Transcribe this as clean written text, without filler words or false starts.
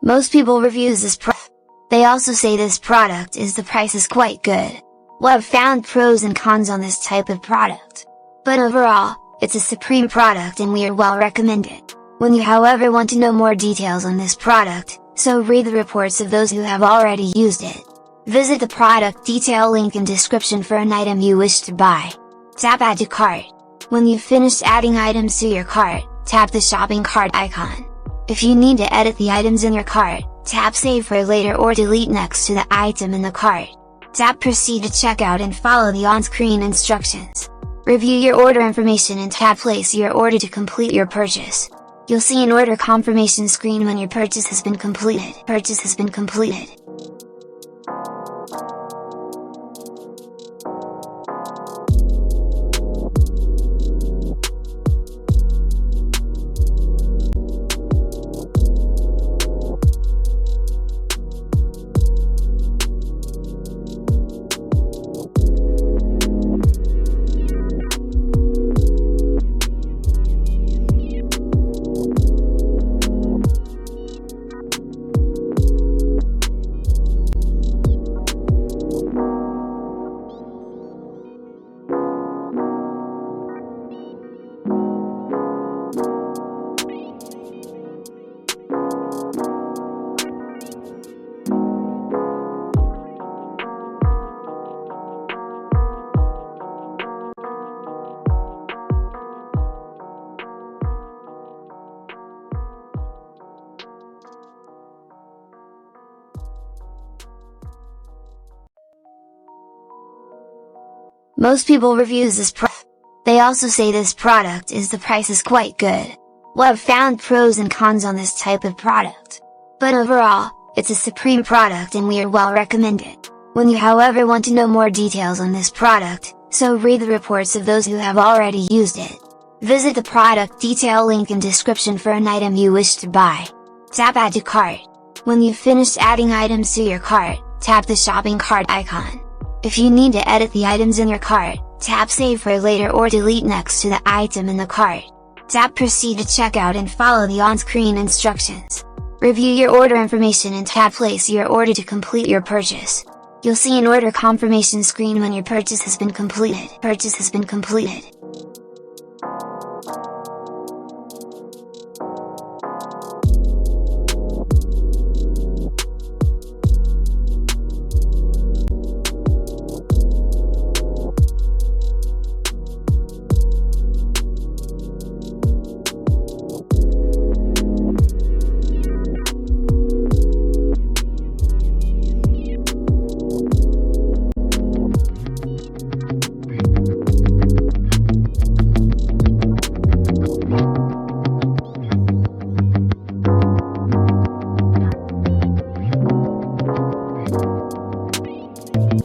Most people reviews this product. They also say this product is the price is quite good. Well, I've found pros and cons on this type of product. But overall, it's a supreme product and we are well recommended. When you however want to know more details on this product, so read the reports of those who have already used it. Visit the product detail link in description for an item you wish to buy. Tap Add to Cart. When you've finished adding items to your cart, tap the shopping cart icon. If you need to edit the items in your cart, tap Save for later or delete next to the item in the cart. Tap Proceed to checkout and follow the on-screen instructions. Review your order information and tap Place your order to complete your purchase. You'll see an order confirmation screen when your purchase has been completed. Most people reviews this product. They also say this product is the price is quite good. Well, I've found pros and cons on this type of product. But overall, it's a supreme product and we are well recommended. When you however want to know more details on this product, so read the reports of those who have already used it. Visit the product detail link in description for an item you wish to buy. Tap Add to Cart. When you've finished adding items to your cart, tap the shopping cart icon. If you need to edit the items in your cart, tap Save for later or delete next to the item in the cart. Tap Proceed to checkout and follow the on-screen instructions. Review your order information and tap Place your order to complete your purchase. You'll see an order confirmation screen when your purchase has been completed.